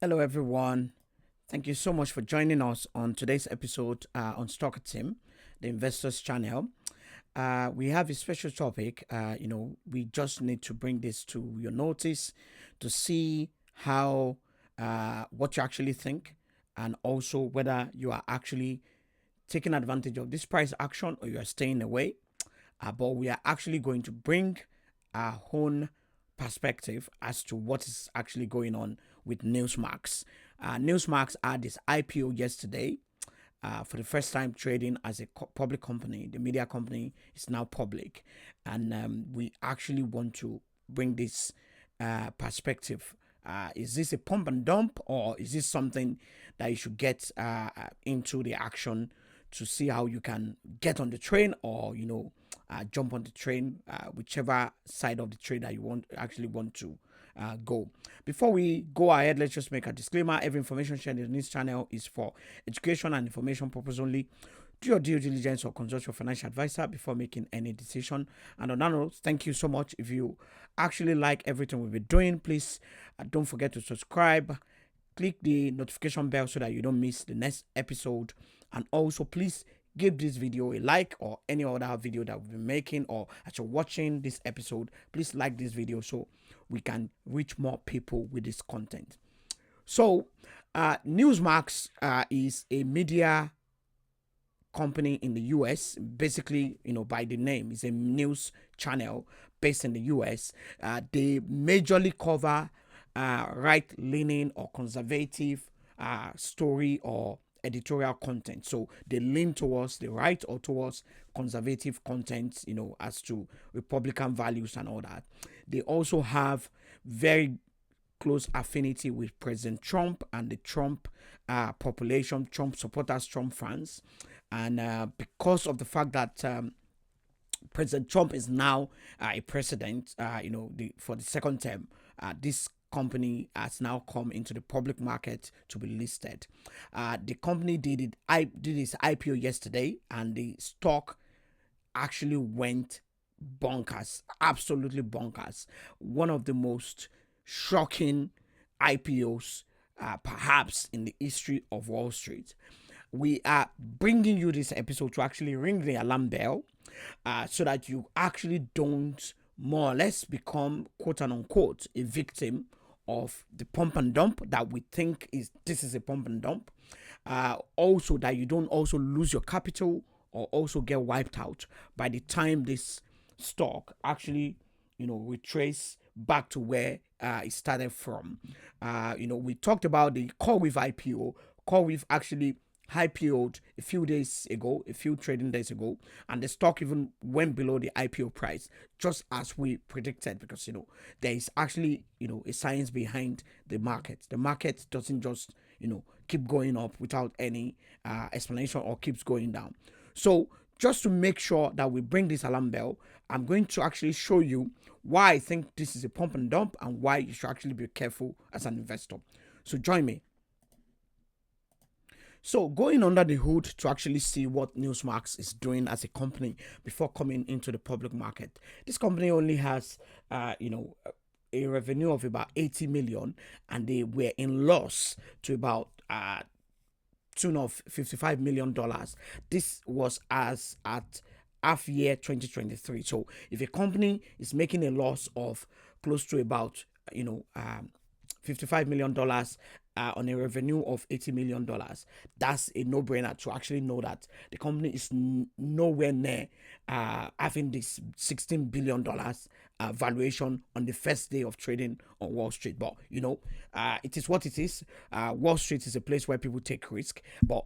Hello, everyone. Thank you so much for joining us on today's episode on Stock Team, the Investors Channel. We have a special topic. We just need to bring this to your notice to see how what you actually think, and also whether you are actually taking advantage of this price action or you are staying away. But we are actually going to bring our own perspective as to what is actually going on with Newsmax. Newsmax had this IPO yesterday. For the first time trading as a public company. The media company is now public, and we actually want to bring this perspective. Is this a pump and dump, or is this something that you should get into the action to see how you can get on the train, or jump on the train, whichever side of the train that you want to go. Before we go ahead, let's just make a disclaimer. Every information shared in this channel is for education and information purpose only. Do your due diligence or consult your financial advisor before making any decision. And on that note, thank you so much. If you actually like everything we've been doing, please don't forget to subscribe. Click the notification bell so that you don't miss the next episode. And also, please give this video a like, or any other video that we've been making, or as you're watching this episode, please like this video so we can reach more people with this content. So, Newsmax is a media company in the US. Basically, by the name, it's a news channel based in the US. They majorly cover right-leaning or conservative story or editorial content. So they lean towards the right or towards conservative content, as to Republican values and all that. They also have very close affinity with President Trump and the Trump population, Trump supporters, Trump fans. And because of the fact that President Trump is now a president, for the second term, this company has now come into the public market to be listed. The company did its IPO yesterday, and the stock actually went bonkers, absolutely bonkers. One of the most shocking IPOs, perhaps in the history of Wall Street. We are bringing you this episode to actually ring the alarm bell, so that you actually don't more or less become, quote and unquote, a victim of the pump and dump that we think this is a pump and dump. Also, that you don't also lose your capital or also get wiped out by the time this stock actually, retrace back to where it started from. We talked about the CoreWeave IPO. CoreWeave actually IPO'd a few trading days ago, and the stock even went below the IPO price, just as we predicted, because there is actually a science behind the market. The market doesn't just keep going up without any explanation, or keeps going down. So just to make sure that we bring this alarm bell, I'm going to actually show you why I think this is a pump and dump, and why you should actually be careful as an investor. So join me. So going under the hood to actually see what Newsmax is doing as a company before coming into the public market. This company only has, a revenue of about 80 million, and they were in loss to about tune of $55 million. This was as at half year 2023. So if a company is making a loss of close to about $55 million on a revenue of $80 million, that's a no-brainer to actually know that the company is nowhere near having this $16 billion valuation on the first day of trading on Wall Street. But it is what it is. Wall Street is a place where people take risk, but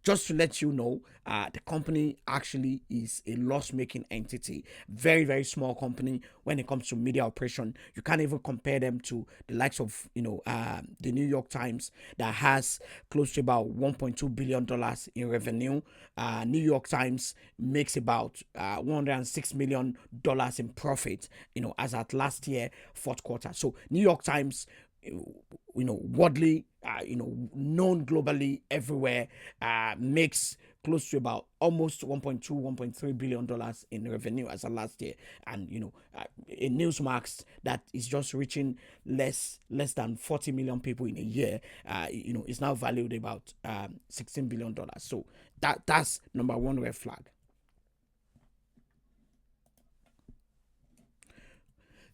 just to let you know, the company actually is a loss-making entity. Very, very small company when it comes to media operation. You can't even compare them to the likes of, the New York Times, that has close to about $1.2 billion in revenue. New York Times makes about $106 million in profit, as at last year, fourth quarter. So New York Times, worldly known globally everywhere, makes close to about almost 1.2, 1.3 billion dollars in revenue as of last year. And a Newsmax that is just reaching less than 40 million people in a year, is now valued about 16 billion dollars. So that's number one red flag.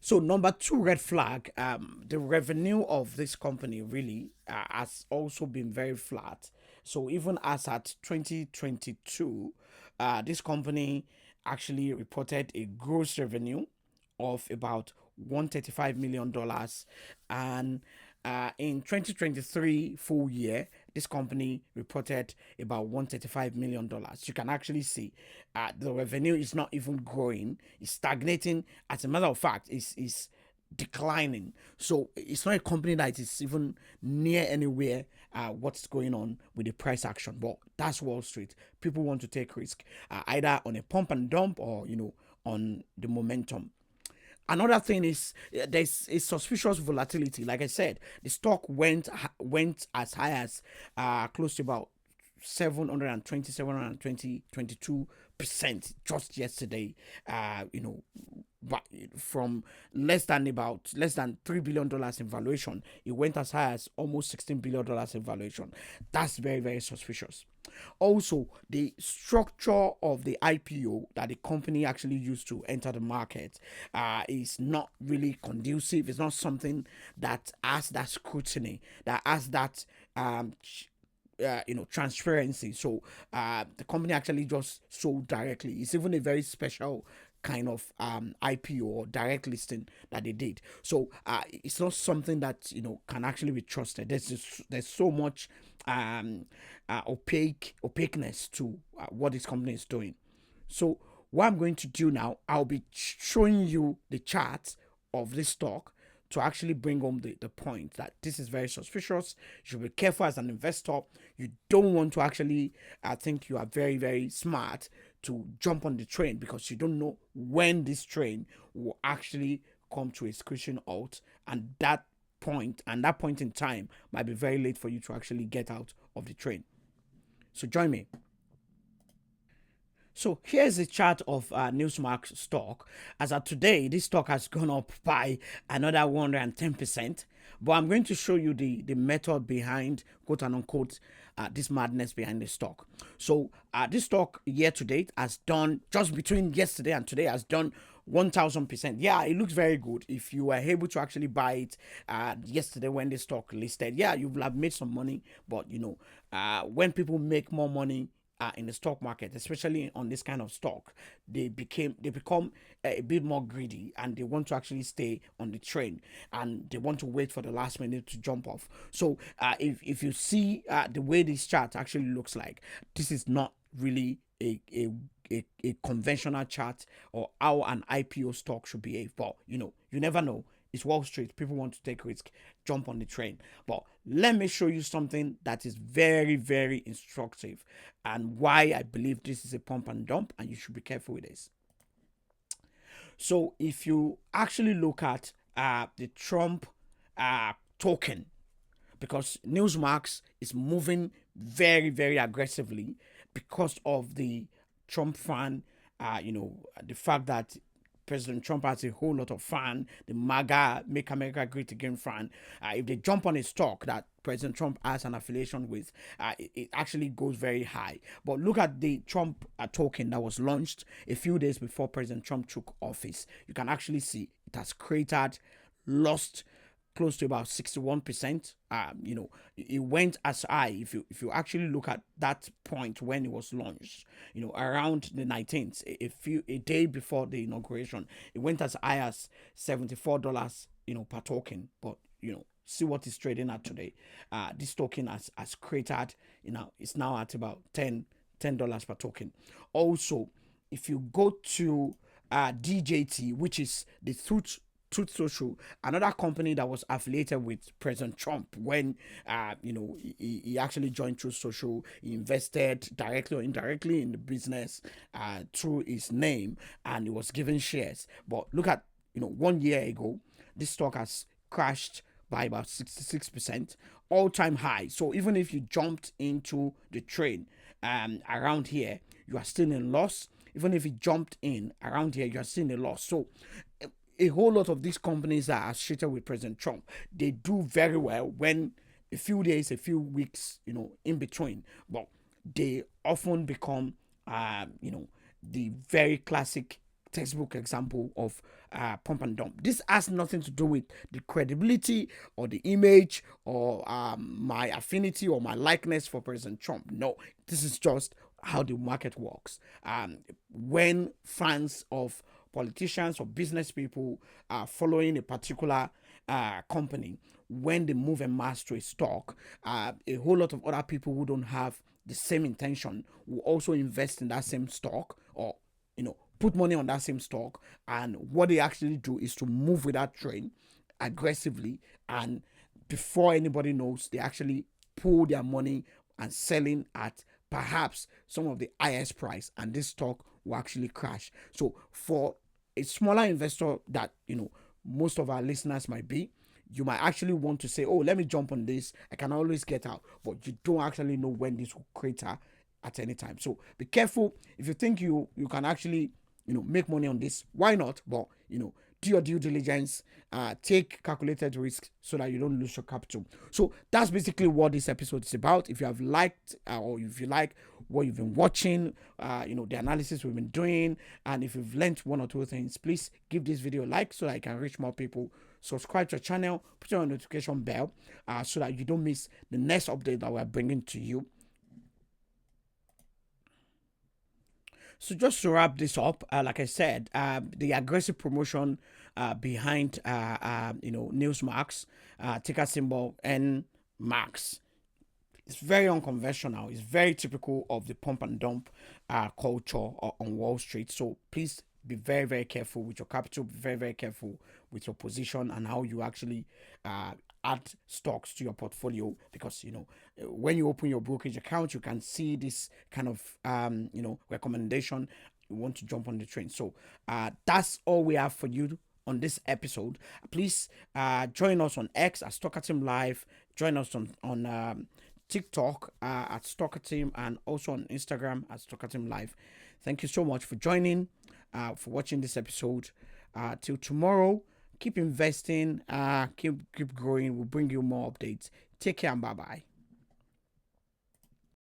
So number two red flag, the revenue of this company really has also been very flat. So even as at 2022, this company actually reported a gross revenue of about $135 million, and in 2023 full year, this company reported about $135 million. You can actually see the revenue is not even growing; it's stagnating. As a matter of fact, it's declining. So it's not a company that is even near anywhere what's going on with the price action. But that's Wall Street. People want to take risk, either on a pump and dump or on the momentum. Another thing is there's a suspicious volatility. Like I said, the stock went as high as close to about 720, 720, 22% just yesterday. But from less than $3 billion in valuation, it went as high as almost $16 billion in valuation. That's very, very suspicious. Also, the structure of the IPO that the company actually used to enter the market is not really conducive. It's not something that has that scrutiny, that has that transparency. So the company actually just sold directly. It's even a very special kind of IPO or direct listing that they did. So it's not something that can actually be trusted. There's so much opaqueness to what this company is doing. So what I'm going to do now, I'll be showing you the chart of this stock to actually bring home the point that this is very suspicious. You should be careful as an investor. You don't want to actually think you are very, very smart to jump on the train, because you don't know when this train will actually come to a screeching halt, and that point in time might be very late for you to actually get out of the train. So join me. So here's a chart of Newsmax stock. As of today, this stock has gone up by another 110%. But I'm going to show you the method behind, quote and unquote, this madness behind the stock. So this stock year to date has done, just between yesterday and today, has done 1000%. Yeah, it looks very good. If you were able to actually buy it yesterday when the stock listed, yeah, you will have made some money. But when people make more money in the stock market, especially on this kind of stock, they become a bit more greedy, and they want to actually stay on the train, and they want to wait for the last minute to jump off. So if you see the way this chart actually looks like, this is not really a conventional chart or how an IPO stock should behave. But you never know. It's Wall Street. People want to take risk, jump on the train. But let me show you something that is very, very instructive, and why I believe this is a pump and dump, and you should be careful with this. So if you actually look at the Trump token, because Newsmax is moving very, very aggressively because of the Trump fan, the fact that President Trump has a whole lot of fan, the MAGA, Make America Great Again fan. If they jump on a stock that President Trump has an affiliation with, it actually goes very high. But look at the Trump token that was launched a few days before President Trump took office. You can actually see it has cratered, lost close to about 61%. It went as high, if you actually look at that point when it was launched, around the 19th, a day before the inauguration, it went as high as $74, per token. But see what it's trading at today. This token has cratered. It's now at about $10 per token. Also, if you go to DJT, which is the Truth Social, another company that was affiliated with President Trump when he actually joined Truth Social. He invested directly or indirectly in the business through his name, and he was given shares. But look at 1 year ago, this stock has crashed by about 66%, all-time high. So even if you jumped into the trade around here, you are still in loss. Even if you jumped in around here, you are still in a loss. So a whole lot of these companies that are associated with President Trump, they do very well when a few days, a few weeks, in between. But they often become, the very classic textbook example of pump and dump. This has nothing to do with the credibility or the image or my affinity or my likeness for President Trump. No, this is just how the market works. When fans of politicians or business people are following a particular company, when they move en masse to a stock, a whole lot of other people who don't have the same intention will also invest in that same stock, or put money on that same stock. And what they actually do is to move with that trend aggressively, and before anybody knows, they actually pull their money and selling at perhaps some of the highest price, and this stock will actually crash. So for a smaller investor that most of our listeners might be, you might actually want to say, oh, let me jump on this, I can always get out. But you don't actually know when this will crater at any time. So be careful. If you think you can actually make money on this, why not? But do your due diligence, take calculated risks so that you don't lose your capital. So that's basically what this episode is about. If you have liked or if you like what you've been watching, the analysis we've been doing, and if you've learned one or two things, please give this video a like so that I can reach more people. Subscribe to our channel, put on a notification bell so that you don't miss the next update that we're bringing to you. So just to wrap this up, like I said, the aggressive promotion behind Newsmax, ticker symbol NMAX, it's very unconventional. It's very typical of the pump and dump culture on Wall Street. So please be very, very careful with your capital. Be very, very careful with your position and how you actually add stocks to your portfolio, because when you open your brokerage account, you can see this kind of recommendation. You want to jump on the train. So that's all we have for you on this episode. Please join us on X at Stocker Team Live. Join us on TikTok at Stocker Team, and also on Instagram at Stocker Team Live. Thank you so much for joining, for watching this episode. Till tomorrow, keep investing, keep growing. We'll bring you more updates. Take care and bye-bye.